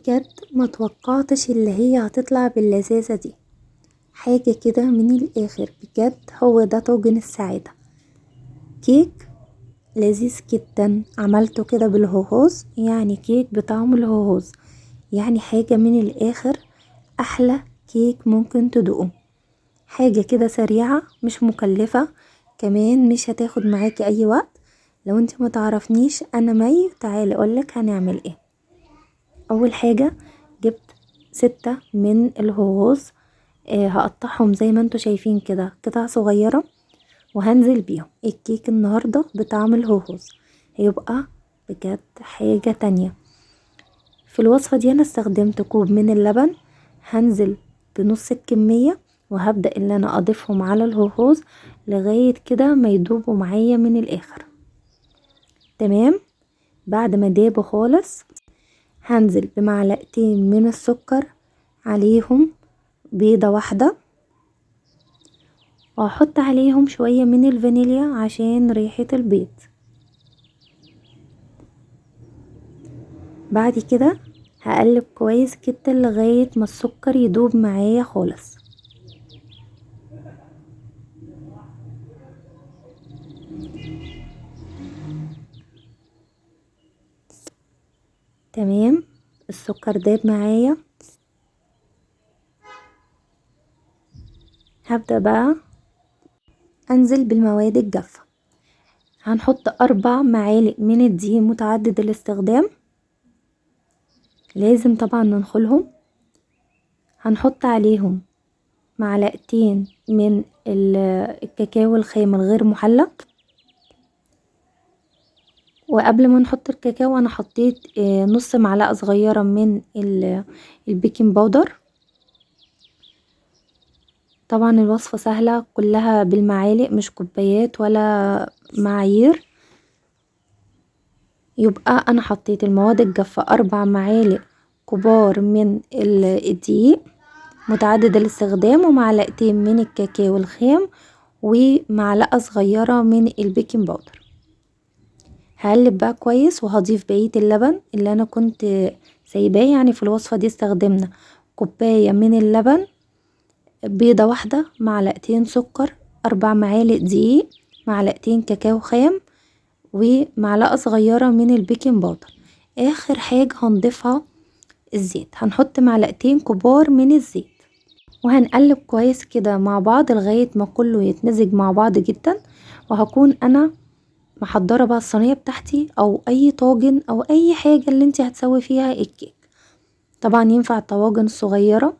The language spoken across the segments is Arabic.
بجد ما توقعتش اللي هي هتطلع باللذاذة دي. حاجة كده من الاخر، بجد هو ده طاجن السعادة. كيك لذيذ جدا، عملته كده بالهوهوز، يعني كيك بطعم الهوهوز، يعني حاجة من الاخر احلى كيك ممكن تدوقه. حاجة كده سريعة مش مكلفة، كمان مش هتاخد معاكي اي وقت. لو انت ما تعرفنيش انا مي، تعالي اقولك هنعمل ايه. اول حاجة جبت 6 من الهوهوز، هقطعهم زي ما انتوا شايفين كده قطع صغيرة، وهنزل بيهم. الكيك النهاردة بطعم الهوهوز هيبقى بجد حاجة تانية. في الوصفة دي انا استخدمت كوب من اللبن، هنزل بنص الكمية، وهبدأ ان انا اضيفهم على الهوهوز لغاية كده ما يدوبوا معايا من الاخر. تمام. بعد ما دابوا خالص هنزل بمعلقتين من السكر، عليهم بيضة واحدة، وهحط عليهم شوية من الفانيليا عشان ريحة البيض. بعد كده هقلب كويس جدا لغاية ما السكر يدوب معايا خالص. تمام، السكر داب معايا. هبدأ بقى انزل بالمواد الجافة. هنحط 4 معالق من الدقيق متعدد الاستخدام، لازم طبعا ننخلهم. هنحط عليهم معلقتين من الكاكاو الخام الغير محلى. وقبل ما نحط الكاكاو انا حطيت نص معلقة صغيرة من البيكنج باودر. طبعا الوصفة سهلة كلها بالمعالق، مش كوبايات ولا معايير. يبقى انا حطيت المواد الجافة 4 معالق كبار من الدقيق متعدد الاستخدام، ومعلقتين من الكاكاو الخام، ومعلقة صغيرة من البيكنج باودر. هقلب بقى كويس، وهضيف بقية اللبن اللي انا كنت سايباه. يعني في الوصفة دي استخدمنا كوباية من اللبن، بيضة واحدة، معلقتين سكر، 4 معالق دقيق، معلقتين كاكاو خام، ومعلقة صغيرة من البيكنج باودر. اخر حاجة هنضيفها الزيت، هنحط معلقتين كبار من الزيت، وهنقلب كويس كده مع بعض لغاية ما كله يتمزج مع بعض جدا. وهكون انا محضرة بقى الصينية بتاعتي او اي طاجن او اي حاجة اللي انت هتسوي فيها الكيك. طبعا ينفع الطواجن الصغيرة.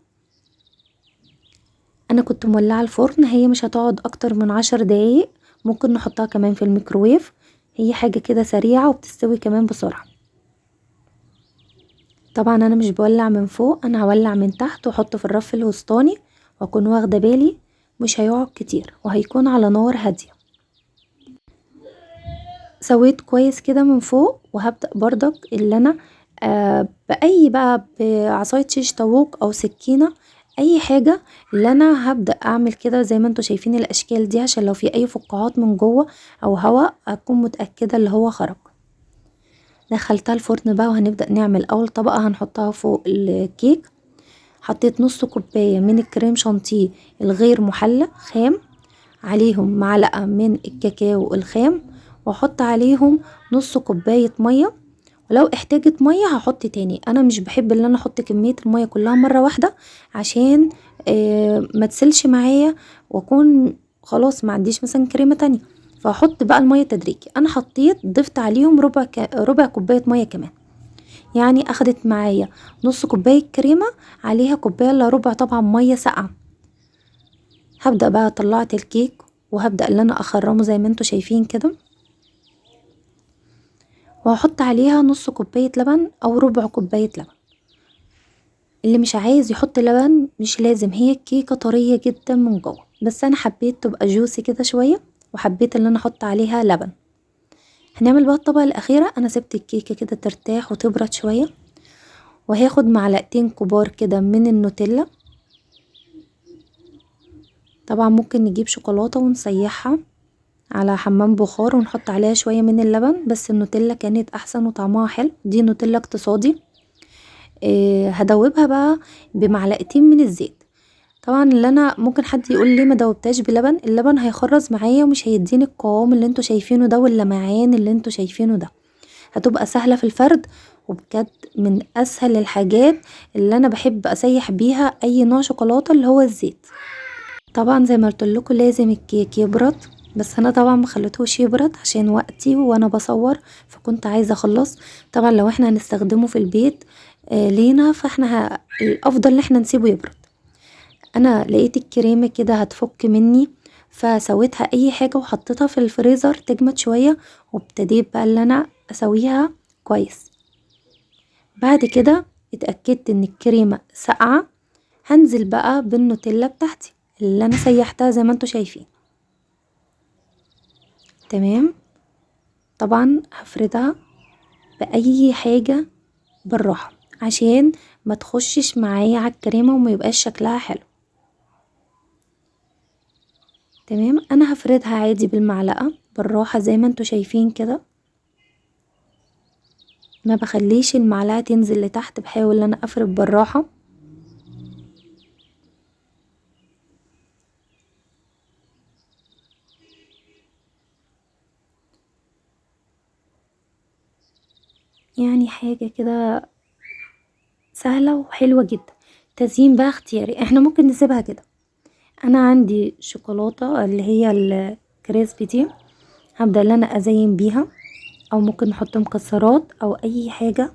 انا كنت مولعة الفرن، هي مش هتقعد اكتر من 10 دقايق، ممكن نحطها كمان في الميكروويف. هي حاجة كده سريعة وبتستوي كمان بسرعة. طبعا انا مش بولع من فوق، انا هولع من تحت واحطه في الرف الوسطاني، واكون واخدة بالي مش هيقعد كتير، وهيكون على نار هادية. سويت كويس كده من فوق، وهبدأ برضك اللي انا بأي بقى بعصاية شيش طاووق او سكينة، اي حاجة، اللي انا هبدأ اعمل كده زي ما انتوا شايفين الاشكال دي، عشان لو في اي فقاعات من جوه او هواء اكون متأكدة اللي هو خرج. دخلتها الفرن بقى، وهنبدأ نعمل اول طبقة هنحطها فوق الكيك. حطيت نص كوباية من الكريم شانتيه الغير محلى خام، عليهم معلقة من الكاكاو الخام، واحط عليهم نص كوباية مية، ولو احتاجت مية هحط تاني. انا مش بحب ان انا احط كمية المية كلها مرة واحدة، عشان ما تسلش معايا، واكون خلاص ما عنديش مثلا كريمة تانية، فاحط بقى المية تدريجي. انا حطيت ضفت عليهم ربع كوباية مية كمان، يعني اخدت معايا نص كوباية كريمة عليها كوباية الا ربع طبعا مية ساقعة. هبدأ بقى طلعت الكيك، وهبدأ ان انا اخرمه زي ما انتوا شايفين كده، وهحط عليها نص كوباية لبن او ربع كوباية لبن. اللي مش عايز يحط لبن مش لازم، هي الكيكة طرية جدا من جوه، بس انا حبيت تبقى جوسي كده شوية، وحبيت ان انا احط عليها لبن. هنعمل بقى الطبقة الاخيرة. انا سبت الكيكة كده ترتاح وتبرد شوية، وهاخد معلقتين كبار كده من النوتيلا. طبعا ممكن نجيب شوكولاتة ونسيحها على حمام بخار ونحط عليها شوية من اللبن، بس النوتيلا كانت احسن وطعمها حلو، دي نوتيلا اقتصادي. هدوبها بقى بمعلقتين من الزيت. طبعا اللي انا ممكن حد يقول ليه ما دوبتهاش بلبن، اللبن هيخرز معايا ومش هيديني القوام اللي انتوا شايفينه ده واللمعان اللي انتوا شايفينه ده. هتبقى سهلة في الفرد، وبجد من اسهل الحاجات اللي انا بحب اسيح بيها اي نوع شوكولاتة اللي هو الزيت. طبعا زي ما قلت لكم لازم الكيك يبرد، بس انا طبعا ما خليتهوش يبرد عشان وقتي وانا بصور، فكنت عايزه اخلص. طبعا لو احنا هنستخدمه في البيت لينا، فاحنا الافضل ان احنا نسيبه يبرد. انا لقيت الكريمه كده هتفك مني، فسويتها اي حاجه وحطيتها في الفريزر تجمد شويه، وابتديت بقى اللي انا اسويها كويس. بعد كده اتاكدت ان الكريمه ساقعه، هنزل بقى بالنوتيلا بتاعتي اللي انا سيحتها زي ما انتوا شايفين. تمام. طبعا هفردها باي حاجه بالراحه عشان ما تخشش معايا على الكريمه وما يبقاش شكلها حلو. تمام. انا هفردها عادي بالمعلقه بالراحه زي ما انتوا شايفين كده، ما بخليش المعلقه تنزل لتحت، بحاول ان انا افرد بالراحه. يعني حاجه كده سهله وحلوه جدا. تزيين بقى اختياري، احنا ممكن نسيبها كده. انا عندي شوكولاته اللي هي الكريسبي دي، هبدأ ان انا ازين بيها، او ممكن نحط مكسرات او اي حاجة.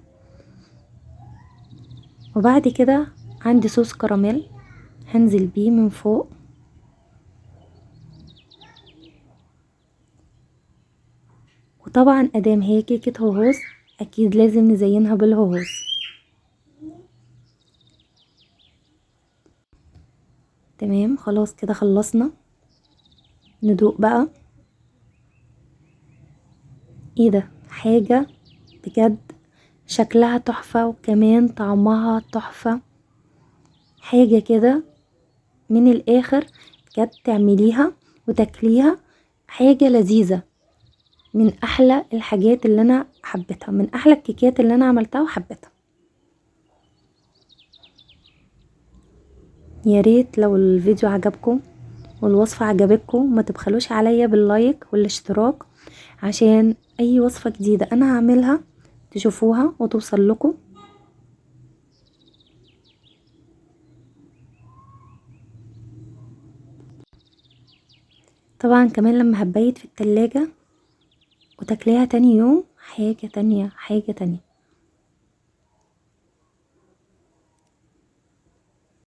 وبعد كده عندي صوص كراميل هنزل بيه من فوق. وطبعا ادام هي كيكة هوهوس اكيد لازم نزينها بالهوهوس. تمام. خلاص كده خلصنا. ندوق بقى. ايه ده، حاجة بجد شكلها تحفة وكمان طعمها تحفة. حاجة كده من الاخر بجد تعمليها وتاكليها، حاجة لذيذة. من احلى الحاجات اللي انا حبيتها، من احلى الكيكات اللي انا عملتها وحبيتها. يا ريت لو الفيديو عجبكم والوصفة عجبتكم ما تبخلوش عليا باللايك والاشتراك، عشان اي وصفة جديدة انا هعملها تشوفوها وتوصل لكم. طبعا كمان لما هتبيت في التلاجة وتاكليها تاني يوم، حاجة تانية حاجة تانية.